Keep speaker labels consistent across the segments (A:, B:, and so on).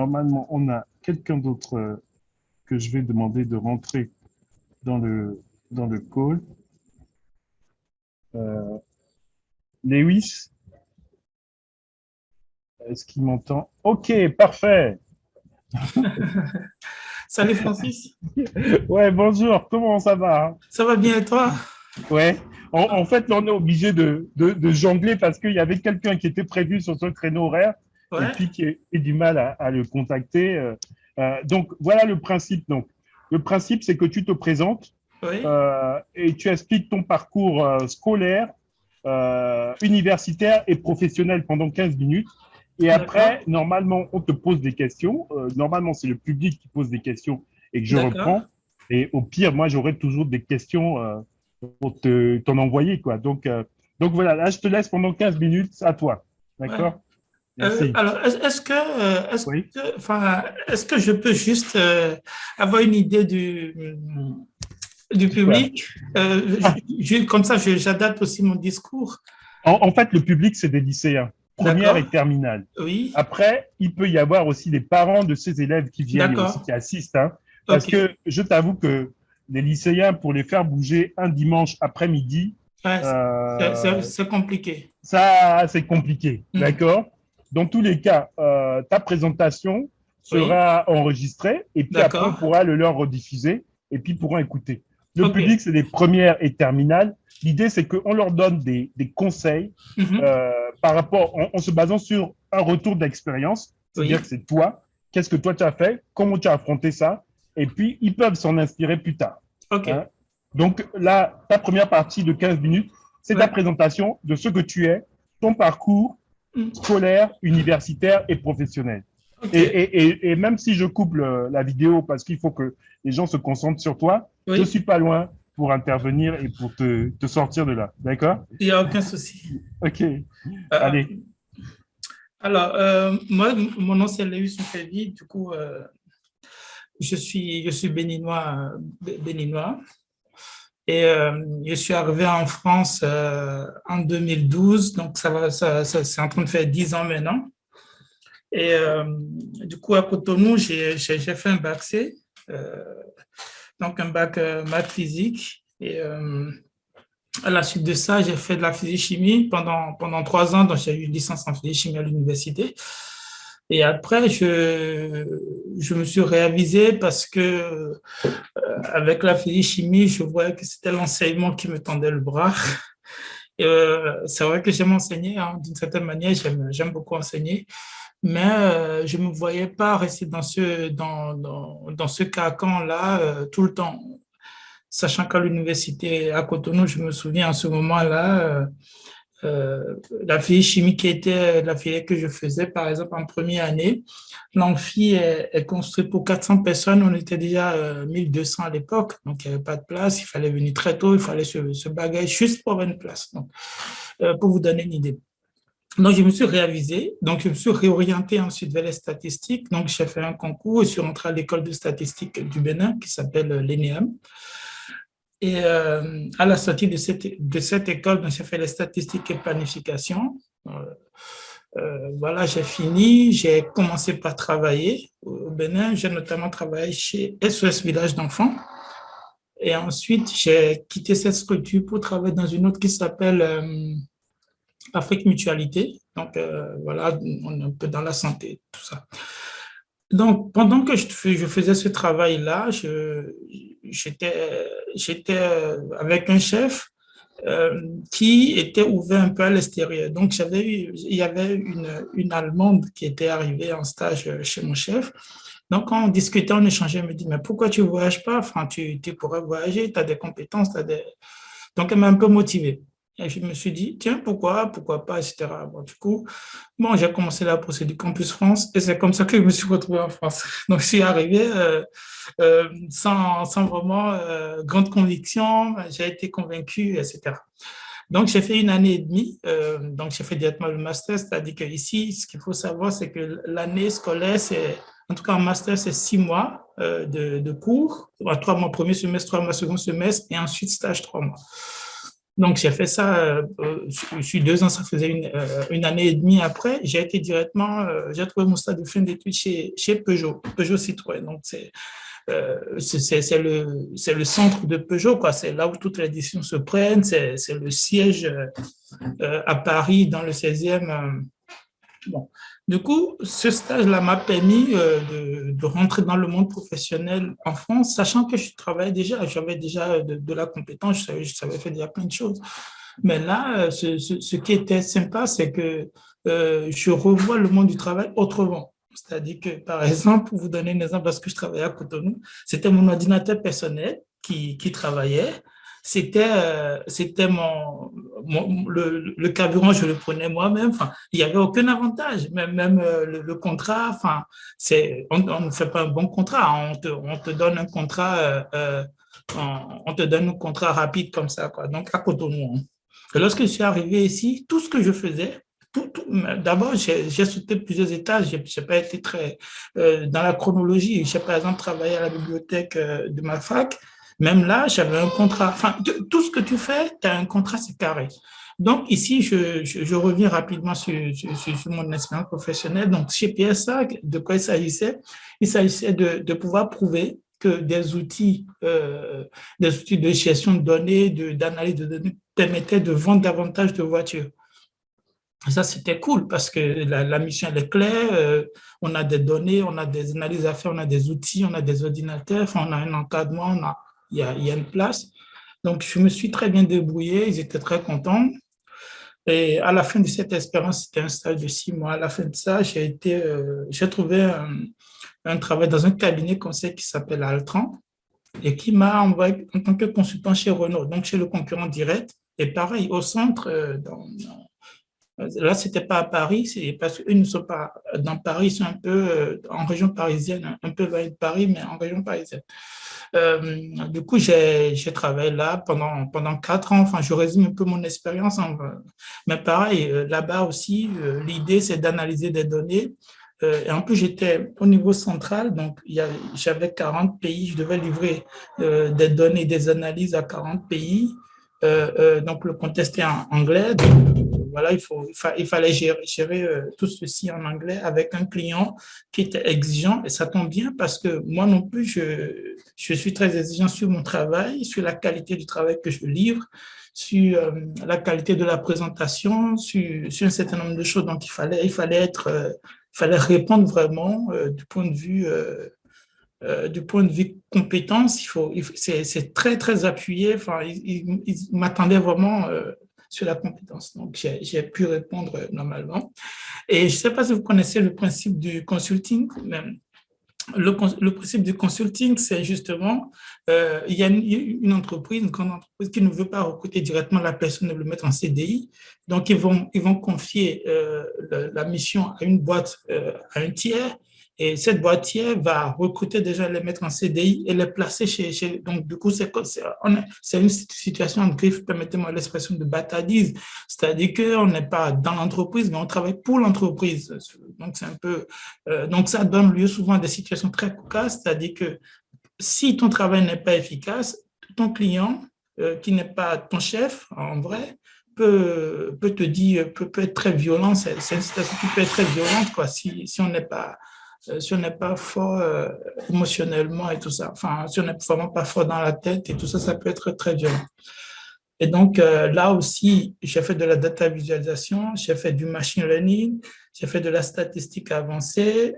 A: normalement, on a quelqu'un d'autre que je vais demander de rentrer dans dans le call. Euh, Lewis, est-ce qu'il m'entend? OK, parfait.
B: Salut Francis,
A: Ouais, bonjour, comment ça va, hein?
B: ça va bien et toi?
A: Ouais, en fait, là, on est obligé de jongler parce qu'il y avait quelqu'un qui était prévu sur ce créneau horaire et
B: Ouais,
A: puis qui a eu du mal à le contacter. Donc, voilà le principe. Donc, le principe, c'est que tu te présentes
B: oui,
A: et tu expliques ton parcours scolaire, universitaire et professionnel pendant 15 minutes. Et
B: d'accord,
A: après, normalement, on te pose des questions. Normalement, c'est le public qui pose des questions et que je
B: d'accord.
A: reprends. Et au pire, moi, j'aurai toujours des questions pour t'en envoyer, quoi. Donc voilà, là, je te laisse pendant 15 minutes à toi.
B: Ouais.
A: D'accord? Merci.
B: Alors,
A: Oui.
B: est-ce que je peux juste avoir une idée du
A: C'est quoi?
B: public?
A: Ah,
B: Comme ça, j'adapte aussi mon discours.
A: en fait, le public, c'est des lycéens, première
B: D'accord,
A: et terminale.
B: oui,
A: Après, il peut y avoir aussi des parents de ces élèves qui viennent aussi,
B: d'accord,
A: qui assistent, hein, parce
B: ok.
A: que je t'avoue que les lycéens, pour les faire bouger un dimanche après-midi,
B: Ouais,
A: euh,
B: c'est compliqué.
A: ça, c'est compliqué,
B: Hmm,
A: d'accord? Dans tous les cas, ta présentation
B: oui,
A: sera enregistrée et puis après, on
B: d'accord,
A: pourra le leur rediffuser et puis ils pourront écouter. Le
B: ok.
A: public, c'est les premières et terminales. L'idée, c'est qu'on leur donne des conseils
B: Mhm,
A: par rapport, en se basant sur un retour d'expérience, c'est-à-dire que
B: oui,
A: c'est toi, qu'est-ce que toi tu as fait, comment tu as affronté ça, et puis ils peuvent s'en inspirer plus tard,
B: ok.
A: hein. Donc là, ta première partie de 15 minutes, c'est ta
B: Ouais,
A: présentation de ce que tu es, ton parcours
B: hmm,
A: scolaire, universitaire et professionnel.
B: ok,
A: Et même si je couple la vidéo parce qu'il faut que les gens se concentrent sur toi, je
B: oui,
A: suis pas loin pour intervenir et pour te sortir de là. D'accord?
B: il n'y a aucun souci.
A: OK.
B: Euh,
A: Allez.
B: Alors, moi, mon nom c'est Léus Mfevi. Du coup, je suis béninois, béninois. Et je suis arrivé en France en 2012. Donc, c'est en train de faire 10 ans maintenant. Et du coup, à Cotonou, j'ai fait un bac C, euh, donc un bac maths physique. Et à la suite de ça, j'ai fait de la physique-chimie pendant 3 ans. Donc, j'ai eu une licence en physique-chimie à l'université. Et après, je me suis réavisé parce que avec la physique-chimie, je voyais que c'était l'enseignement qui me tendait le bras. Et, c'est vrai que j'aime enseigner, hein, d'une certaine manière, j'aime beaucoup enseigner, mais je ne me voyais pas rester dans ce carcan-là tout le temps. Sachant qu'à l'université à Cotonou, je me souviens en ce moment-là, la physique chimie qui était la filière que je faisais, par exemple, en première année, l'amphi est construit pour 400 personnes. On était déjà 1200 à l'époque, donc il n'y avait pas de place. Il fallait venir très tôt, il fallait se bagager juste pour avoir une place. Donc, pour vous donner une idée. Donc, je me suis réavisé, donc je me suis réorienté ensuite vers les statistiques. Donc, j'ai fait un concours et je suis rentré à l'école de statistique du Bénin qui s'appelle l'ENEAM. Et à la sortie de cette école, j'ai fait les statistiques et planification. Voilà, j'ai fini. J'ai commencé par travailler au Bénin. J'ai notamment travaillé chez SOS Village d'enfants. Et ensuite, j'ai quitté cette structure pour travailler dans une autre qui s'appelle Afrique Mutualité. Donc, voilà, on est un peu dans la santé, tout ça. Donc, pendant que je faisais ce travail-là, j'étais avec un chef qui était ouvert un peu à l'extérieur. Donc, il y avait une Allemande qui était arrivée en stage chez mon chef. Donc, quand on discutait, on échangeait, elle me dit, mais pourquoi tu ne voyages pas? Enfin, tu pourrais voyager, tu as des compétences, t'as des... Donc, elle m'a un peu motivé. Et je me suis dit, tiens, pourquoi pas, etc. Bon, du coup, bon, j'ai commencé la procédure Campus France et c'est comme ça que je me suis retrouvé en France. Donc, je suis arrivé sans vraiment grande conviction, j'ai été convaincu, etc. Donc, j'ai fait une année et demie, donc j'ai fait directement le master, c'est-à-dire qu'ici, ce qu'il faut savoir, c'est que l'année scolaire, en tout cas en master, c'est 6 mois de cours, 3 mois premier semestre, 3 mois second semestre, et ensuite stage 3 mois. Donc, j'ai fait ça, je suis 2 ans, ça faisait une année et demie après. J'ai été directement, j'ai trouvé mon stage de fin d'études chez Peugeot, Peugeot Citroën. Donc, c'est le centre de Peugeot, quoi. C'est là où toutes les décisions se prennent. C'est le siège à Paris, dans le 16e. Bon. Du coup, ce stage-là m'a permis de rentrer dans le monde professionnel en France, sachant que je travaillais déjà, j'avais déjà de la compétence, je savais faire déjà plein de choses. Mais là, ce qui était sympa, c'est que je revois le monde du travail autrement. C'est-à-dire que, par exemple, pour vous donner un exemple, parce que je travaillais à Cotonou, c'était mon ordinateur personnel qui travaillait. C'était le carburant, je le prenais moi-même. Enfin, il n'y avait aucun avantage. Même le contrat, enfin, on ne fait pas un bon contrat. On te donne un contrat, on te donne un contrat rapide comme ça, quoi. Donc, à Cotonou. Et lorsque je suis arrivé ici, tout ce que je faisais, d'abord, j'ai sauté plusieurs étages. Je n'ai pas été très dans la chronologie. J'ai, par exemple, travaillé à la bibliothèque de ma fac. Même là, j'avais un contrat. Enfin, tout ce que tu fais, tu as un contrat, c'est carré. Donc, ici, je reviens rapidement sur mon expérience professionnelle. Donc, chez PSA, de quoi il s'agissait? Il s'agissait de pouvoir prouver que des outils de gestion de données, d'analyse de données permettaient de vendre davantage de voitures. Ça, c'était cool parce que la mission, elle est claire. On a des données, on a des analyses à faire, on a des outils, on a des ordinateurs, enfin, on a un encadrement, il y a une place. Donc, je me suis très bien débrouillé. Ils étaient très contents. Et à la fin de cette expérience, c'était un stage de 6 mois. À la fin de ça, j'ai trouvé un travail dans un cabinet conseil qui s'appelle Altran et qui m'a envoyé en tant que consultant chez Renault, donc chez le concurrent direct. Et pareil, au centre, là, c'était pas à Paris, c'est parce qu'eux ne sont pas dans Paris, ils sont un peu en région parisienne, un peu loin de Paris, mais en région parisienne. Du coup, j'ai travaillé là pendant 4 ans. Enfin, je résume un peu mon expérience. Mais pareil, là-bas aussi, l'idée, c'est d'analyser des données. Et en plus, j'étais au niveau central, donc j'avais 40 pays, je devais livrer des données, des analyses à 40 pays. Donc, le contexte est en anglais. Donc, voilà, il fallait gérer tout ceci en anglais avec un client qui était exigeant. Et ça tombe bien parce que moi non plus, je suis très exigeant sur mon travail, sur la qualité du travail que je livre, sur la qualité de la présentation, sur un certain nombre de choses. Donc, il fallait répondre vraiment du point de vue compétence, c'est très, très appuyé. Enfin, il m'attendait vraiment sur la compétence. Donc, j'ai pu répondre normalement. Et je ne sais pas si vous connaissez le principe du consulting. Le principe du consulting, c'est justement, il y a une entreprise, une grande entreprise qui ne veut pas recruter directement la personne et le mettre en CDI. Donc, ils vont confier la mission à une boîte, à un tiers. Et cette boîtière va recruter déjà, les mettre en CDI et les placer donc, du coup, c'est une situation en griffe, permettez-moi l'expression de bâtardise. C'est-à-dire qu'on n'est pas dans l'entreprise, mais on travaille pour l'entreprise. Donc, donc, ça donne lieu souvent à des situations très cocasses, c'est-à-dire que si ton travail n'est pas efficace, ton client, qui n'est pas ton chef, en vrai, peut te dire, peut être très violent. C'est une situation qui peut être très violente, quoi, si on n'est pas fort émotionnellement et tout ça. Enfin, si on n'est vraiment pas fort dans la tête et tout ça, ça peut être très violent. Et donc, là aussi, j'ai fait de la data visualisation, j'ai fait du machine learning, j'ai fait de la statistique avancée,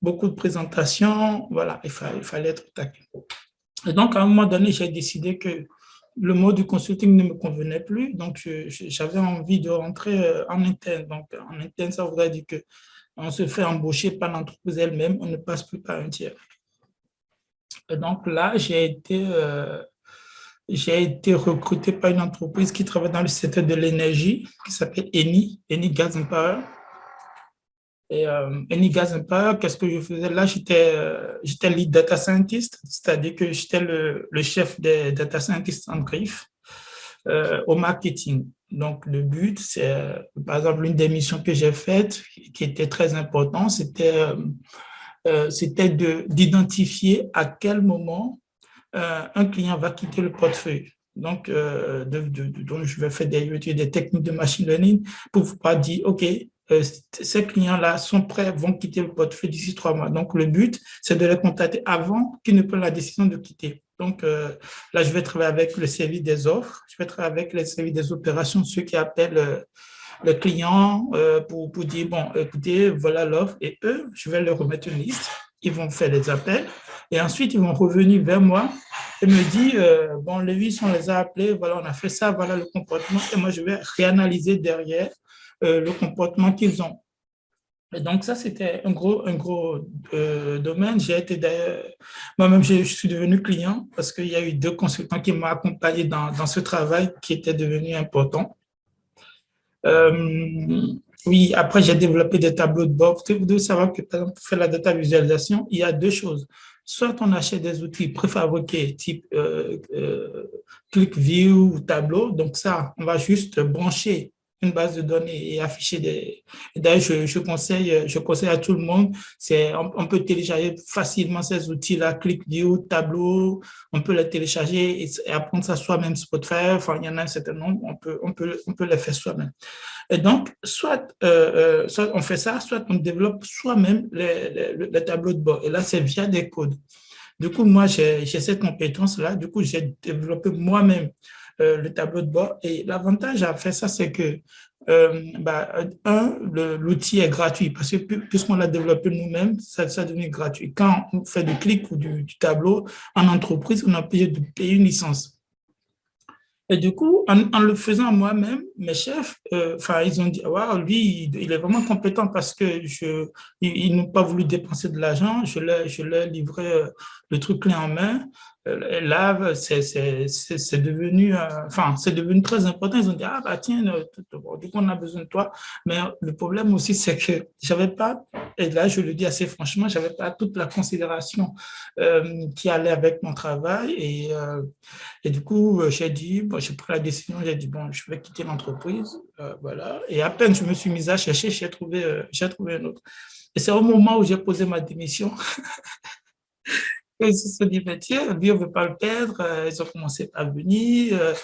B: beaucoup de présentations. Voilà, il fallait être taquin. Et donc, à un moment donné, j'ai décidé que le mode du consulting ne me convenait plus. Donc, j'avais envie de rentrer en interne. Donc, en interne, ça voudrait dire qu'on se fait embaucher par l'entreprise elle-même, on ne passe plus par un tiers. Et donc, là, j'ai été recruté par une entreprise qui travaille dans le secteur de l'énergie, qui s'appelle Eni Gas and Power. Et Eni Gas and Power, qu'est-ce que je faisais? Là, j'étais lead data scientist, c'est-à-dire que j'étais le chef des data scientists en griffe au marketing. Donc, le but, c'est, par exemple, l'une des missions que j'ai faites, qui était très importante, c'était d'identifier à quel moment un client va quitter le portefeuille. Donc, donc je vais faire des techniques de machine learning pour pouvoir dire, OK, ces clients-là sont prêts, vont quitter le portefeuille d'ici 3 mois. Donc, le but, c'est de les contacter avant qu'ils ne prennent la décision de quitter. Donc, là, je vais travailler avec le service des offres, je vais travailler avec le service des opérations, ceux qui appellent le client pour dire, bon, écoutez, voilà l'offre. Et eux, je vais leur remettre une liste. Ils vont faire des appels. Et ensuite, ils vont revenir vers moi et me dire, bon, Lévis, on les a appelés, voilà, on a fait ça, voilà le comportement. Et moi, je vais réanalyser derrière le comportement qu'ils ont. Et donc, ça, c'était un gros domaine. J'ai été d'ailleurs, moi-même, je suis devenu client parce qu'il y a eu 2 consultants qui m'ont accompagné dans ce travail qui était devenu important. Oui, après, j'ai développé des tableaux de bord. Vous devez savoir que, par exemple, pour faire la data visualisation, il y a 2 choses. Soit on achète des outils préfabriqués type ClickView ou Tableau. Donc ça, on va juste brancher une base de données et afficher des… D'ailleurs, je conseille à tout le monde, on peut télécharger facilement ces outils-là, ClickView, Tableau, on peut les télécharger et apprendre ça soi-même, Spotify, enfin, il y en a un certain nombre, on peut les faire soi-même. Et donc, soit on fait ça, soit on développe soi-même les tableaux de bord. Et là, c'est via des codes. Du coup, moi, j'ai cette compétence-là. Du coup, j'ai développé moi-même le tableau de bord. Et l'avantage à faire ça, c'est que, l'outil est gratuit parce que puisqu'on l'a développé nous-mêmes, ça devient gratuit. Quand on fait du clic ou du tableau en entreprise, on a obligé de payer une licence. Et du coup, en le faisant moi-même, mes chefs, ils ont dit, waouh, lui, il est vraiment compétent parce que ils n'ont pas voulu dépenser de l'argent. Je leur livrais le truc clé en main. Et là, c'est devenu, c'est devenu très important. Ils ont dit, ah, bah, tiens, bon, du coup, on a besoin de toi. Mais le problème aussi, c'est que j'avais pas, et là, je le dis assez franchement, j'avais pas toute la considération qui allait avec mon travail. Et du coup, j'ai dit, bon, j'ai pris la décision, j'ai dit, bon, je vais quitter l'entreprise, voilà. Et à peine je me suis mise à chercher, j'ai trouvé un autre. Et c'est au moment où j'ai posé ma démission qu'ils se sont dit, mais tiens, lui, on ne veut pas le perdre. Ils ont commencé à venir.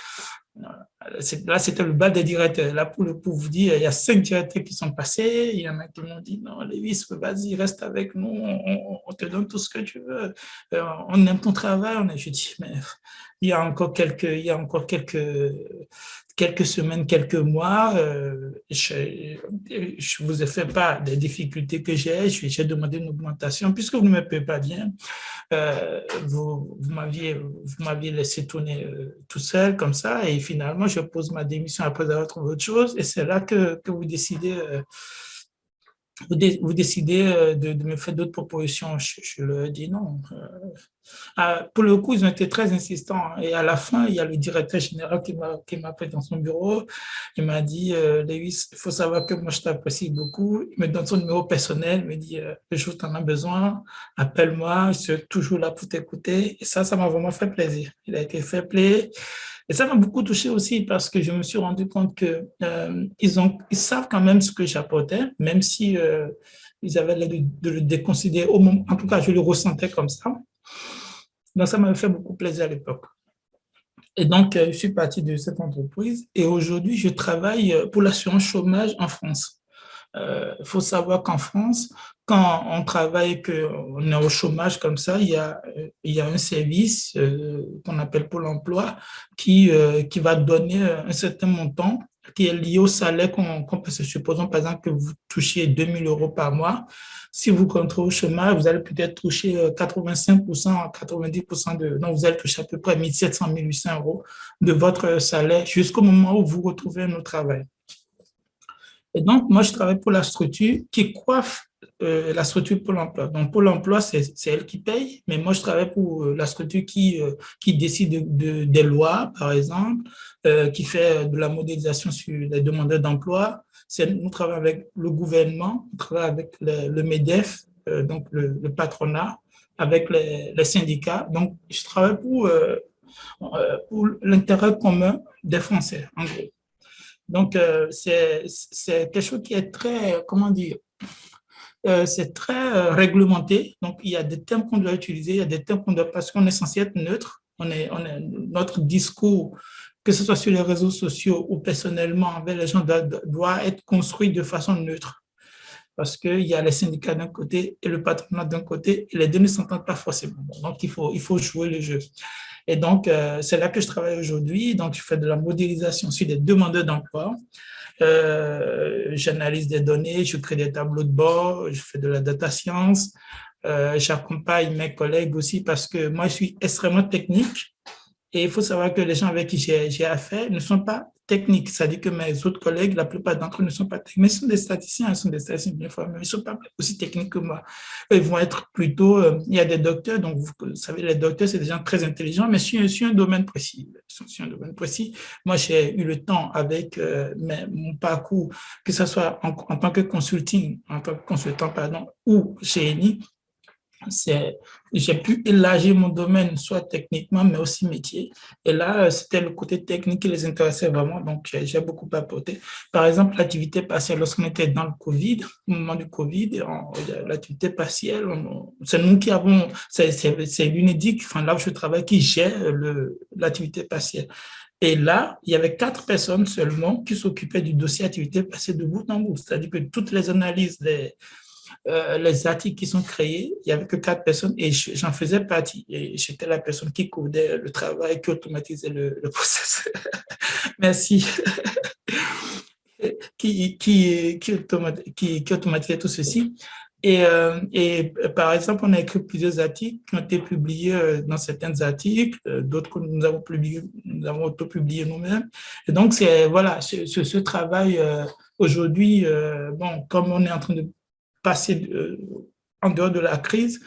B: Là, c'était le bal des directeurs. Là, pour vous dire, il y a 5 directeurs qui sont passés. Il y en a qui m'ont dit, non, Lévis, vas-y, reste avec nous. On te donne tout ce que tu veux. On aime ton travail. Je dis, mais il y a encore quelques semaines, quelques mois, je vous ai fait part des difficultés que j'ai demandé une augmentation puisque vous ne me payez pas bien. Vous m'aviez laissé tourner tout seul comme ça et finalement je pose ma démission après avoir trouvé autre chose et c'est là que vous décidez de me faire d'autres propositions. Je leur dis non. Pour le coup, ils ont été très insistants. Et à la fin, il y a le directeur général qui m'a appelé dans son bureau. Il m'a dit, Lewis, il faut savoir que moi, je t'apprécie beaucoup. Il me donne son numéro personnel, il me dit, le jour où tu en as besoin, appelle-moi, je suis toujours là pour t'écouter. Et ça m'a vraiment fait plaisir. Il a été fait plaisir. Et ça m'a beaucoup touché aussi parce que je me suis rendu compte que ils savent quand même ce que j'apportais, même si ils avaient l'air de le déconsidérer au moment. En tout cas, je le ressentais comme ça. Donc, ça m'a fait beaucoup plaisir à l'époque. Et donc, je suis parti de cette entreprise et aujourd'hui, je travaille pour l'assurance chômage en France. Il faut savoir qu'en France, quand on travaille, qu'on est au chômage comme ça, il y a un service qu'on appelle Pôle emploi qui va donner un certain montant qui est lié au salaire qu'on peut se supposons, par exemple, que vous touchiez 2 000 euros par mois. Si vous rentrez au chômage, vous allez peut-être toucher 85%, 90% donc vous allez toucher à peu près 1 700, 1 800 euros de votre salaire jusqu'au moment où vous retrouvez un autre travail. Et donc, moi, je travaille pour la structure qui coiffe la structure Pôle emploi. Donc, Pôle emploi, c'est elle qui paye, mais moi, je travaille pour la structure qui décide des lois, par exemple, qui fait de la modélisation sur les demandeurs d'emploi. Nous travaillons avec le gouvernement, on travaille avec le MEDEF, donc le patronat, avec les syndicats. Donc, je travaille pour l'intérêt commun des Français, en gros. Donc, c'est quelque chose qui est très, comment dire, c'est très réglementé. Donc, il y a des termes qu'on doit utiliser, il y a des termes qu'on doit, parce qu'on est censé être neutre. notre discours, que ce soit sur les réseaux sociaux ou personnellement avec les gens, doit être construit de façon neutre. Parce qu'il y a les syndicats d'un côté et le patronat d'un côté, et les deux ne s'entendent pas forcément. Donc, il faut jouer le jeu. Et donc, c'est là que je travaille aujourd'hui. Donc, je fais de la modélisation sur des demandeurs d'emploi. J'analyse des données, je crée des tableaux de bord, je fais de la data science. J'accompagne mes collègues aussi parce que moi, je suis extrêmement technique. Et il faut savoir que les gens avec qui j'ai affaire ne sont pas techniques. C'est-à-dire que mes autres collègues, la plupart d'entre eux ne sont pas techniques, mais ils sont des statisticiens, ils sont des statisticiens bien formés, mais ils ne sont pas aussi techniques que moi. Ils vont être plutôt, il y a des docteurs, donc vous savez, les docteurs, c'est des gens très intelligents, mais sur un domaine précis. Sur un domaine précis, moi, j'ai eu le temps avec mon parcours, que ce soit en tant que consultant, pardon, ou chez Eni, j'ai pu élargir mon domaine, soit techniquement, mais aussi métier. Et là, c'était le côté technique qui les intéressait vraiment, donc j'ai beaucoup apporté. Par exemple, l'activité partielle, lorsqu'on était dans le Covid, au moment du Covid, l'activité partielle, c'est nous qui avons, c'est l'UNEDIC, enfin là où je travaille, qui gère l'activité partielle. Et là, il y avait 4 personnes seulement qui s'occupaient du dossier activité partielle de bout en bout, c'est-à-dire que toutes les analyses les articles qui sont créés, il n'y avait que 4 personnes et j'en faisais partie. Et j'étais la personne qui codait le travail, qui automatisait le processus. Merci. Qui automatisait tout ceci. Et par exemple, on a écrit plusieurs articles qui ont été publiés dans certains articles, d'autres que nous avons auto-publiés nous-mêmes. Et donc, voilà, ce travail aujourd'hui, bon, comme on est en train de passer en dehors de la crise,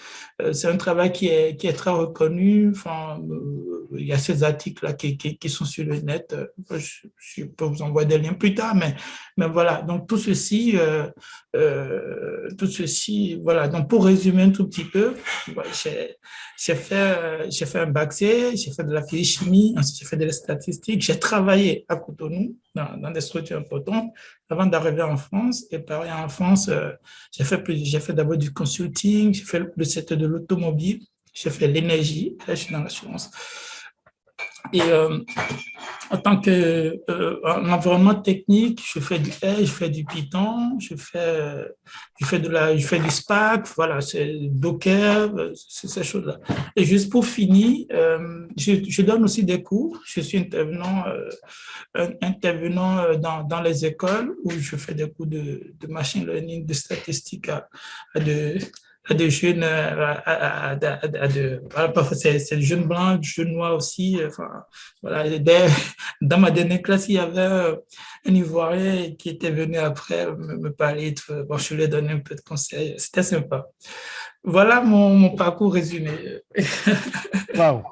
B: c'est un travail qui est très reconnu. Enfin, il y a ces articles-là qui sont sur le net. Je peux vous envoyer des liens plus tard, mais voilà. Donc, tout ceci, voilà. Donc, pour résumer un tout petit peu, j'ai fait un bac C, j'ai fait de la physique-chimie, ensuite j'ai fait de la statistique. J'ai travaillé à Cotonou, dans des structures importantes, avant d'arriver en France. Et pareil, en France, j'ai fait d'abord du consulting, j'ai fait le secteur de l'automobile, j'ai fait l'énergie, là je suis dans l'assurance. Et en tant qu'en environnement technique, je fais du R, je fais du Python, je fais du Spark, voilà, c'est Docker, c'est ces choses-là. Et juste pour finir, je donne aussi des cours. Je suis intervenant dans les écoles où je fais des cours de machine learning, de statistique à des jeunes, parfois c'est des jeunes blancs, des jeunes noirs aussi. Enfin, voilà. Dans ma dernière classe, il y avait un Ivoirien qui était venu après me parler. Bon, je lui ai donné un peu de conseils. C'était sympa. Voilà mon parcours résumé.
A: Waouh.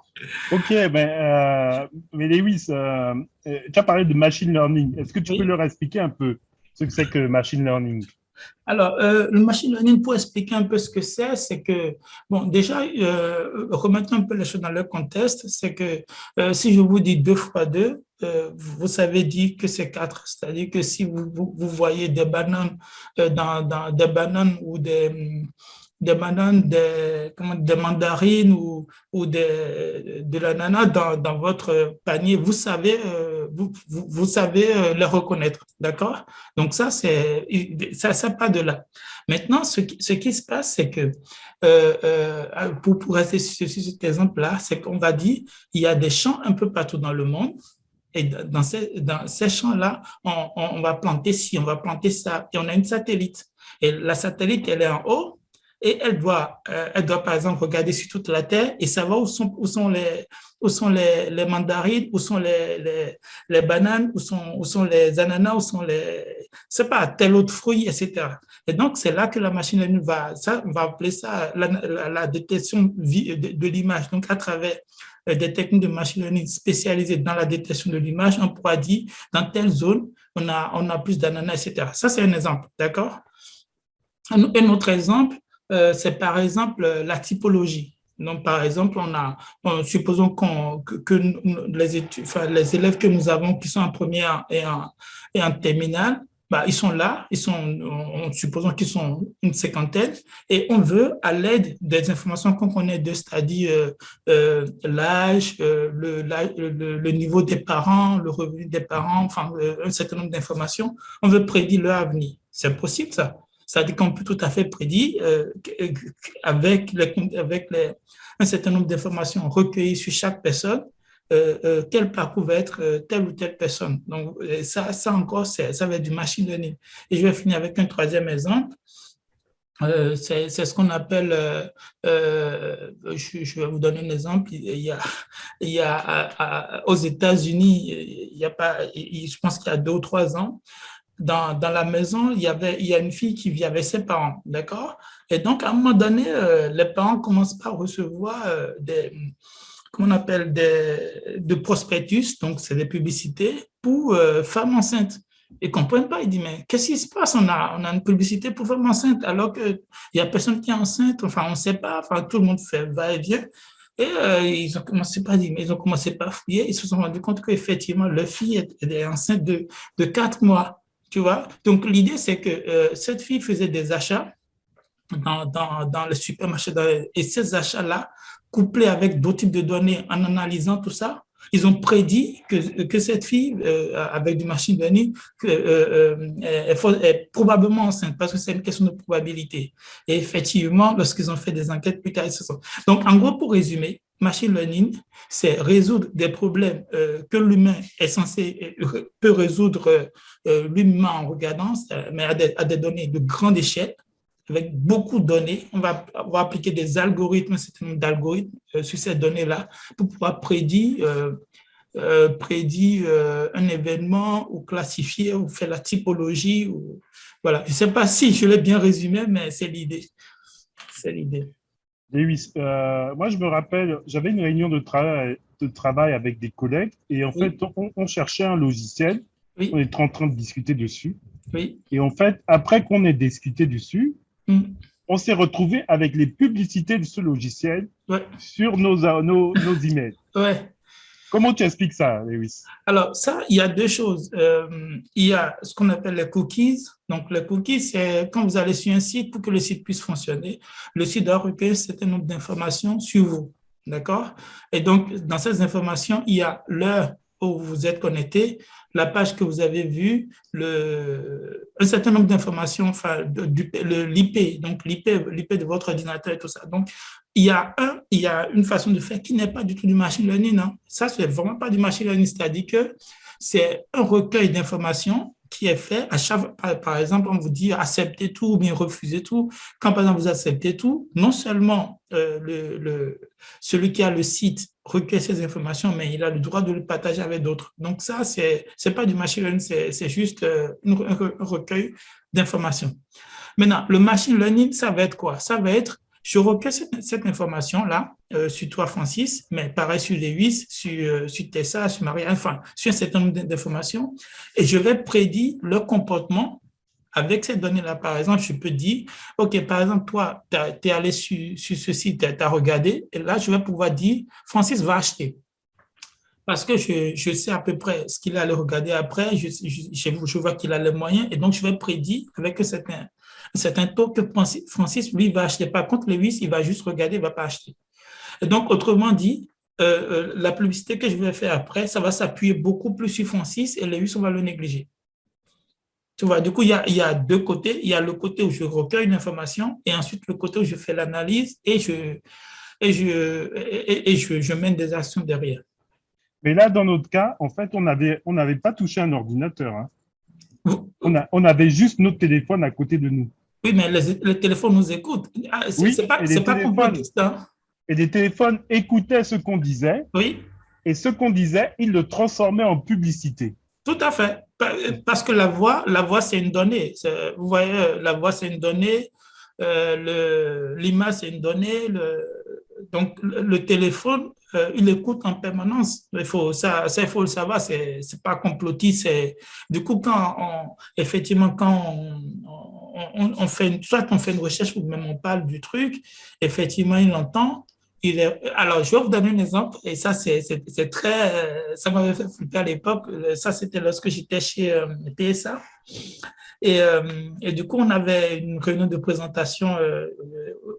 A: Ok, mais Lewis, tu as parlé de machine learning. Est-ce que tu peux
B: Oui.
A: leur expliquer un peu ce que c'est que machine learning?
B: Alors, le machine learning, pour expliquer un peu ce que c'est que, bon, déjà, remettons un peu les choses dans leur contexte, c'est que si je vous dis 2 fois 2, vous savez dire que c'est 4. C'est-à-dire que si vous voyez des bananes, des bananes ou des bananes, des mandarines ou de l'ananas dans votre panier, vous savez, vous savez les reconnaître, d'accord? Donc ça part de là. Maintenant, ce qui se passe, c'est que pour rester sur cet exemple-là, c'est qu'on va dire il y a des champs un peu partout dans le monde. Et dans ces champs-là, on va planter ci, on va planter ça, et on a une satellite. Et la satellite, elle est en haut, et elle doit, par exemple, regarder sur toute la Terre et savoir où sont les mandarines, où sont les bananes, où sont les ananas, où sont c'est pas, tel autre fruit, etc. Et donc, c'est là que la machine learning on va appeler ça la détection de l'image. Donc, à travers des techniques de machine learning spécialisées dans la détection de l'image, on pourra dire, dans telle zone, on a plus d'ananas, etc. Ça, c'est un exemple, d'accord? Un autre exemple, c'est par exemple la typologie. Donc, par exemple, supposons que les élèves que nous avons qui sont en première et en terminale, bah, ils sont là, supposons qu'ils sont une cinquantaine, et on veut, à l'aide des informations qu'on connaît d'eux, c'est-à-dire l'âge, le niveau des parents, le revenu des parents, enfin, un certain nombre d'informations, on veut prédire leur avenir. C'est possible, ça. C'est-à-dire qu'on peut tout à fait prédire un certain nombre d'informations recueillies sur chaque personne, quel parcours va être telle ou telle personne. Donc, ça encore, ça va être du machine learning. Et je vais finir avec un troisième exemple. C'est ce qu'on appelle, je vais vous donner un exemple. Il y a aux États-Unis, il y a pas, je pense qu'il y a 2 ou 3 ans, dans la maison, il y a une fille qui vit avec ses parents, d'accord? Et donc, à un moment donné, les parents commencent par recevoir comment on appelle, de prospectus, donc c'est des publicités pour femmes enceintes. Ils ne comprennent pas, ils disent, mais qu'est-ce qui se passe? On a une publicité pour femmes enceintes alors qu'il n'y a personne qui est enceinte, enfin on ne sait pas, enfin tout le monde fait va-et-vient. Et ils ont commencé par dire, mais ils ont commencé par fouiller, ils se sont rendus compte qu'effectivement, leur fille est enceinte de 4 mois, tu vois. Donc l'idée, c'est que cette fille faisait des achats dans le supermarché. Et ces achats-là, couplés avec d'autres types de données, en analysant tout ça, ils ont prédit que cette fille, avec du machine learning, est probablement enceinte, parce que c'est une question de probabilité. Et effectivement, lorsqu'ils ont fait des enquêtes plus tard, ils se sont... Donc, en gros, pour résumer, machine learning, c'est résoudre des problèmes que l'humain est censé, peut résoudre lui-même en regardant, mais à des données de grande échelle, avec beaucoup de données. On va appliquer des algorithmes, un certain nombre d'algorithmes sur ces données-là pour pouvoir prédire un événement ou classifier ou faire la typologie. Voilà. Je ne sais pas si je l'ai bien résumé, mais c'est l'idée. C'est l'idée.
A: Lewis, moi, je me rappelle, j'avais une réunion de travail avec des collègues et en fait, on cherchait un logiciel.
B: Oui.
A: On était en train de discuter dessus.
B: Oui.
A: Et en fait, après qu'on ait discuté dessus, on s'est retrouvé avec les publicités de ce logiciel sur nos emails.
B: Ouais.
A: Comment tu expliques ça, Lewis?
B: Alors, ça, il y a 2 choses. Il y a ce qu'on appelle les cookies. Donc, les cookies, c'est quand vous allez sur un site, pour que le site puisse fonctionner, le site doit recueillir un certain nombre d'informations sur vous. D'accord? Et donc, dans ces informations, il y a l'heure où vous êtes connecté, la page que vous avez vue, un certain nombre d'informations, enfin, l'IP, donc l'IP de votre ordinateur et tout ça. Donc, il y a une façon de faire qui n'est pas du tout du machine learning. Non? Ça, c'est vraiment pas du machine learning. C'est-à-dire que c'est un recueil d'informations qui est fait à chaque, par exemple, on vous dit accepter tout ou bien refuser tout. Quand, par exemple, vous acceptez tout, non seulement celui qui a le site recueille ces informations, mais il a le droit de le partager avec d'autres. Donc, ça, c'est pas du machine learning, c'est juste un recueil d'informations. Maintenant, le machine learning, ça va être quoi? Ça va être je recueille cette information-là sur toi, Francis, mais pareil sur Lewis, sur Tessa, sur Marie, enfin, sur un certain nombre d'informations, et je vais prédire leur comportement avec ces données-là. Par exemple, je peux dire, OK, par exemple, toi, tu es allé sur ce site, tu as regardé, et là, je vais pouvoir dire, Francis va acheter. Parce que je sais à peu près ce qu'il allait regarder après, je vois qu'il a les moyens, et donc je vais prédire avec un certain taux que Francis, lui, va acheter. Par contre, Lewis, il va juste regarder, il ne va pas acheter. Et donc, autrement dit, la publicité que je vais faire après, ça va s'appuyer beaucoup plus sur Francis et Lewis, on va le négliger. Tu vois, du coup, il y a 2 côtés. Il y a le côté où je recueille une information et ensuite le côté où je fais l'analyse et je mène des actions derrière.
A: Mais là, dans notre cas, en fait, on n'avait pas touché un ordinateur. Hein. On avait juste notre téléphone à côté de nous.
B: Oui, mais les téléphones nous écoutent. C'est pas complexe. Hein?
A: Et les téléphones écoutaient ce qu'on disait.
B: Oui.
A: Et ce qu'on disait, ils le transformaient en publicité.
B: Tout à fait. Parce que la voix, c'est une donnée. Vous voyez, la voix, c'est une donnée. L'image, c'est une donnée. Donc, le téléphone, il écoute en permanence. Il faut le savoir, c'est pas complotiste. Du coup, effectivement, quand on fait soit on fait une recherche ou même on parle du truc, effectivement, il entend. Alors, je vais vous donner un exemple, et ça, c'est très, ça m'avait fait flipper à l'époque. Ça, c'était lorsque j'étais chez PSA. Et du coup, on avait une réunion de présentation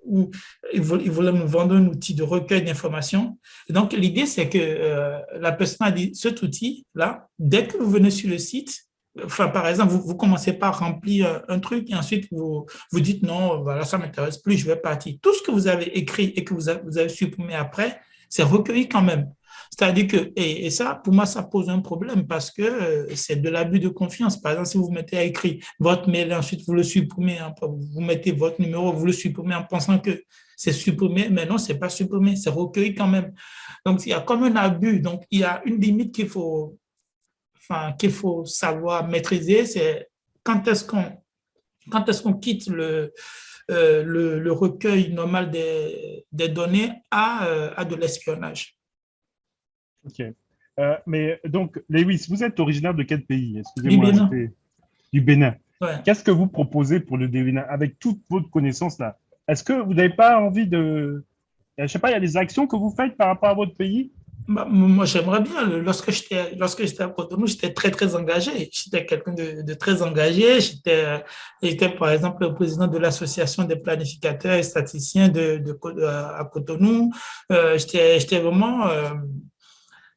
B: où ils voulaient nous vendre un outil de recueil d'informations. Et donc, l'idée, c'est que la personne a dit, cet outil-là, dès que vous venez sur le site, enfin, par exemple, vous commencez par remplir un truc et ensuite vous dites non, voilà, ça ne m'intéresse plus, je vais partir. Tout ce que vous avez écrit et que vous avez supprimé après, c'est recueilli quand même. C'est-à-dire que, et ça, pour moi, ça pose un problème parce que c'est de l'abus de confiance. Par exemple, si vous mettez à écrit votre mail et ensuite vous le supprimez, vous mettez votre numéro, vous le supprimez en pensant que c'est supprimé, mais non, c'est pas supprimé, c'est recueilli quand même. Donc, il y a comme un abus. Donc, il y a une limite qu'il faut savoir maîtriser, c'est quand est-ce qu'on quitte le recueil normal des données à de l'espionnage.
A: Ok. Mais donc, Lewis, vous êtes originaire de quel pays? Excusez-moi, du Bénin.
B: Ouais.
A: Qu'est-ce que vous proposez pour le Bénin avec toute votre connaissance là? Est-ce que vous n'avez pas envie de... Je ne sais pas, il y a des actions que vous faites par rapport à votre pays?
B: Moi, j'aimerais bien. Lorsque j'étais à Cotonou, j'étais très, très engagé. J'étais quelqu'un de très engagé. J'étais, par exemple, le président de l'association des planificateurs et statisticiens à Cotonou. J'étais vraiment...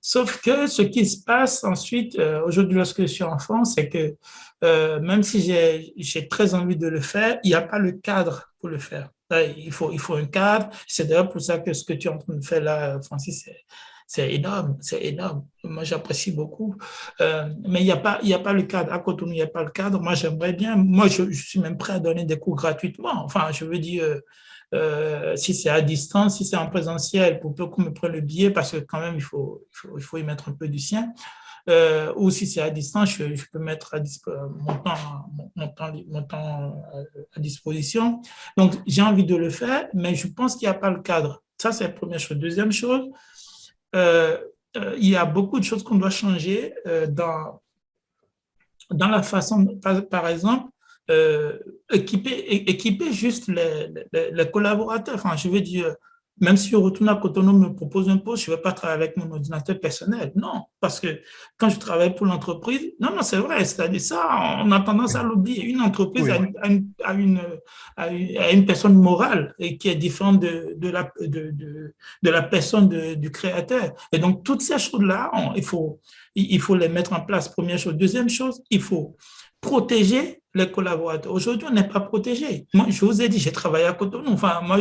B: Sauf que ce qui se passe ensuite, aujourd'hui, lorsque je suis en France, c'est que même si j'ai très envie de le faire, il n'y a pas le cadre pour le faire. Il faut un cadre. C'est d'ailleurs pour ça que ce que tu es en train de faire là, Francis, c'est énorme, c'est énorme. Moi, j'apprécie beaucoup. Mais il n'y a pas le cadre. À Cotonou, il n'y a pas le cadre. Moi, j'aimerais bien. Moi, je suis même prêt à donner des cours gratuitement. Enfin, je veux dire, si c'est à distance, si c'est en présentiel, pour peu qu'on me prenne le billet, parce que quand même, il faut y mettre un peu du sien. Ou si c'est à distance, je peux mettre mon temps à disposition. Donc, j'ai envie de le faire, mais je pense qu'il n'y a pas le cadre. Ça, c'est la première chose. Deuxième chose, il y a beaucoup de choses qu'on doit changer dans la façon, par exemple, équiper juste les collaborateurs. Enfin, je veux dire, même si je retourne à Cotonou me propose un poste, je ne vais pas travailler avec mon ordinateur personnel. Non, parce que quand je travaille pour l'entreprise, non, c'est vrai, c'est-à-dire ça, on a tendance à l'oublier. Une entreprise
A: Oui.
B: a une personne morale et qui est différente de la personne du créateur. Et donc, toutes ces choses-là, il faut les mettre en place, première chose. Deuxième chose, il faut protéger les collaborateurs. Aujourd'hui, on n'est pas protégé. Moi, je vous ai dit, j'ai travaillé à Cotonou. Enfin, moi,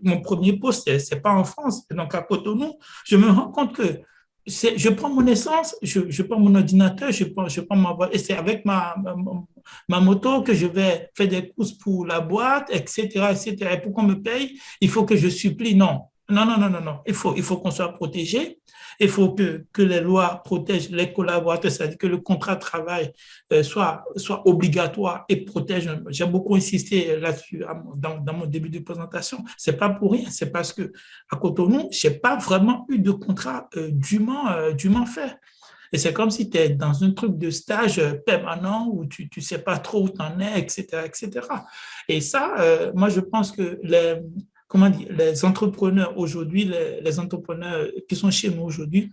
B: mon premier poste, c'est pas en France. Donc, à Cotonou, je me rends compte que je prends mon essence, je prends mon ordinateur, je prends ma voiture, et c'est avec ma moto que je vais faire des courses pour la boîte, etc., etc. Et pour qu'on me paye, il faut que je supplie. Non. Non, non, non, non, non. Il faut qu'on soit protégé. Il faut que les lois protègent les collaborateurs, c'est-à-dire que le contrat de travail soit obligatoire et protège. J'ai beaucoup insisté là-dessus dans mon début de présentation. C'est pas pour rien, c'est parce que à Cotonou, j'ai pas vraiment eu de contrat dûment fait. Et c'est comme si tu es dans un truc de stage permanent où tu ne sais pas trop où tu en es, etc., etc. Et ça, moi, je pense que les entrepreneurs aujourd'hui, les entrepreneurs qui sont chez nous aujourd'hui,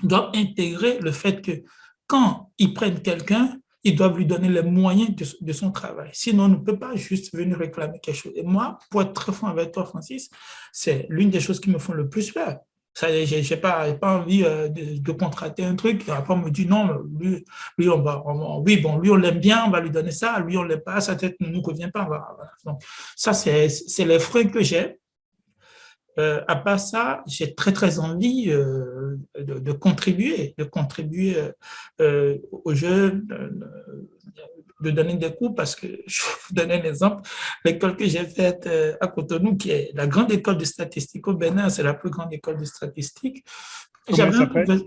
B: doivent intégrer le fait que quand ils prennent quelqu'un, ils doivent lui donner les moyens de son travail. Sinon, on ne peut pas juste venir réclamer quelque chose. Et moi, pour être très franc avec toi, Francis, c'est l'une des choses qui me font le plus peur. Je n'ai pas envie de contracter un truc. Et après, on me dit non, lui lui, on l'aime bien, on va lui donner ça. Lui, on ne l'aime pas, sa tête ne nous convient pas. Donc, ça, c'est les freins que j'ai. À part ça, j'ai très, très envie de contribuer aux jeunes, de donner des cours parce que je vais vous donner un exemple. L'école que j'ai faite à Cotonou, qui est la grande école de statistique au Bénin, c'est la plus grande école de statistique.
A: Comment ça s'appelle?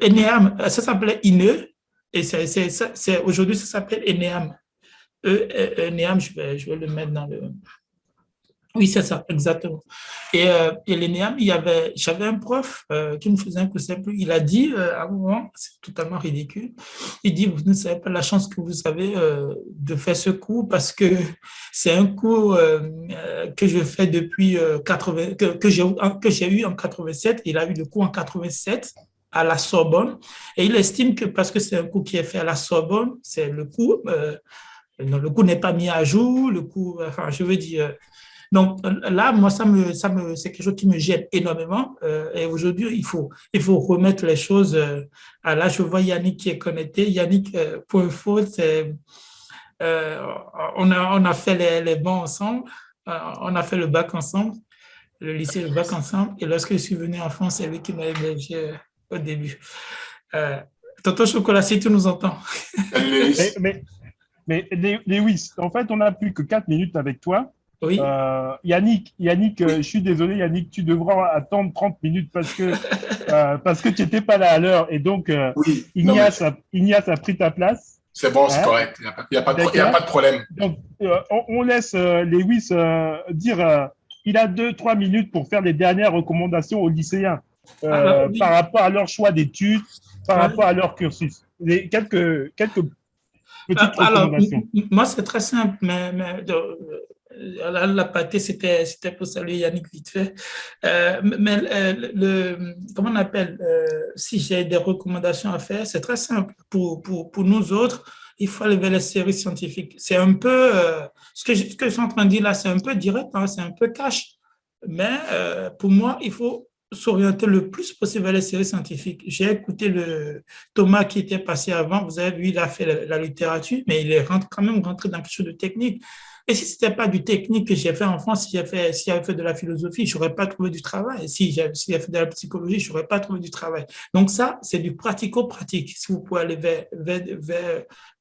B: ENEAM, ça s'appelait INE, et aujourd'hui, ça s'appelle ENEAM. ENEAM, je vais le mettre Oui, c'est ça, exactement. Et l'ENEAM, j'avais un prof qui me faisait un coup simple. Il a dit à un moment, c'est totalement ridicule, il dit, vous ne savez pas la chance que vous avez de faire ce cours parce que c'est un cours que je fais depuis 80, que j'ai eu en 87. Il a eu le cours en 87 à la Sorbonne. Et il estime que parce que c'est un cours qui est fait à la Sorbonne, c'est le cours, non, le cours n'est pas mis à jour, le cours, enfin, je veux dire, donc là, moi, c'est quelque chose qui me gêne énormément. Et aujourd'hui, il faut remettre les choses à là. Je vois Yannick qui est connecté. Yannick, pour info, euh, on a fait les bancs ensemble. On a fait le bac ensemble, le lycée, le bac ensemble. Et lorsque je suis venu en France, c'est lui qui m'a hébergé au début. Tonton Chocolat, si tu nous entends.
A: Mais Lewis, en fait, on n'a plus que 4 minutes avec toi.
B: Oui.
A: Yannick, je suis désolé, Yannick, tu devras attendre 30 minutes parce que tu n'étais pas là à l'heure. Et donc,
C: oui,
A: Ignace a pris ta place.
C: C'est bon, c'est correct. Il n'y a pas de problème.
A: Donc, on laisse Lewis dire il a 2-3 minutes pour faire les dernières recommandations aux lycéens oui. Par rapport à leur choix d'études, par rapport à leur cursus. Quelques petites recommandations.
B: Moi, c'est très simple, mais la pâtée, c'était pour saluer Yannick vite fait. Comment on appelle, si j'ai des recommandations à faire, c'est très simple. Pour nous autres, il faut aller vers les séries scientifiques. C'est un peu, ce que je suis en train de dire là, c'est un peu direct, hein, c'est un peu cash. Mais pour moi, il faut s'orienter le plus possible vers les séries scientifiques. J'ai écouté Thomas qui était passé avant, vous avez vu, il a fait la littérature, mais il est quand même rentré dans quelque chose de technique. Et si ce n'était pas du technique que j'ai fait en France, si j'avais fait de la philosophie, je n'aurais pas trouvé du travail. Si j'avais fait de la psychologie, je n'aurais pas trouvé du travail. Donc ça, c'est du pratico-pratique. Si vous pouvez aller vers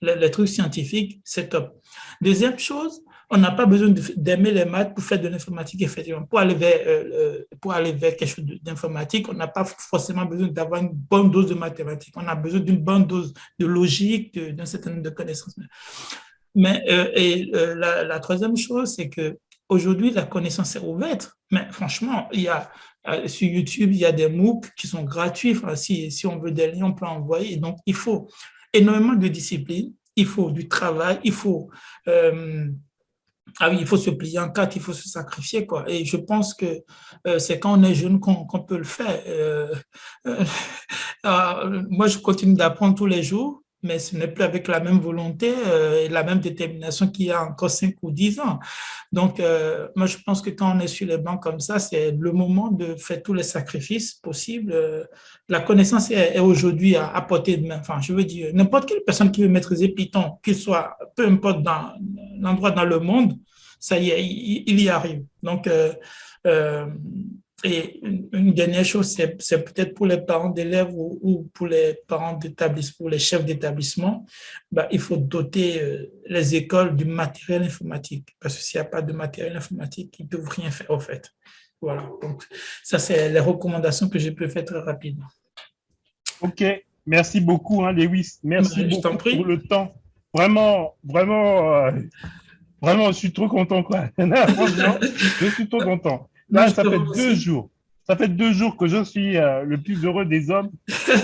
B: les trucs scientifiques, c'est top. Deuxième chose, on n'a pas besoin d'aimer les maths pour faire de l'informatique, effectivement. Pour aller vers quelque chose d'informatique, on n'a pas forcément besoin d'avoir une bonne dose de mathématiques. On a besoin d'une bonne dose de logique, d'un certain nombre de connaissances. Mais la troisième chose, c'est qu'aujourd'hui, la connaissance est ouverte. Mais franchement, il y a sur YouTube, il y a des MOOC qui sont gratuits. Enfin, si on veut des liens, on peut envoyer. Donc, il faut énormément de discipline, il faut du travail, il faut se plier en quatre, il faut se sacrifier, quoi. Et je pense que c'est quand on est jeune qu'on peut le faire. Moi, je continue d'apprendre tous les jours, mais ce n'est plus avec la même volonté et la même détermination qu'il y a encore 5 ou 10 ans. Donc, moi, je pense que quand on est sur les bancs comme ça, c'est le moment de faire tous les sacrifices possibles. La connaissance est aujourd'hui à portée de main. Enfin, je veux dire, n'importe quelle personne qui veut maîtriser Python, qu'il soit, peu importe dans l'endroit dans le monde, ça y est, il y arrive. Donc, et une dernière chose, c'est peut-être pour les parents d'élèves ou pour les parents d'établissement, pour les chefs d'établissement, il faut doter les écoles du matériel informatique. Parce que s'il n'y a pas de matériel informatique, ils ne peuvent rien faire, en fait. Voilà. Donc, ça, c'est les recommandations que je peux faire très rapidement.
A: OK. Merci beaucoup, Lewis. Merci beaucoup pour le temps. Vraiment, je suis trop content, quoi. Franchement, je suis trop content. Là, ça fait 2 jours. Ça fait 2 jours que je suis le plus heureux des hommes.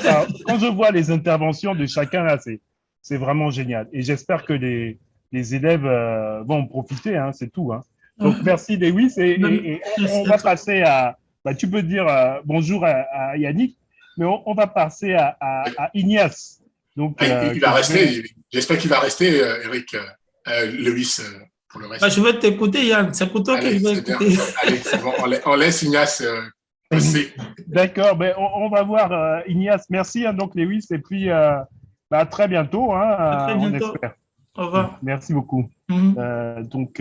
A: Alors, quand je vois les interventions de chacun, là, c'est vraiment génial. Et j'espère que les élèves vont en profiter, c'est tout. Donc, merci, Lewis. Et on va passer à… tu peux dire bonjour à Yannick, mais on va passer à Ignace. Donc,
C: il va rester. J'espère qu'il va rester, Eric, Lewis. Pour le reste.
B: Je vais t'écouter, Yann. C'est pour toi que je vais écouter.
C: Allez, c'est bon. On laisse Ignace passer.
A: D'accord. On va voir Ignace. Merci, donc, Lewis. Et puis, à très bientôt.
B: À très bientôt.
A: On espère.
B: Au revoir.
A: Merci beaucoup. Donc,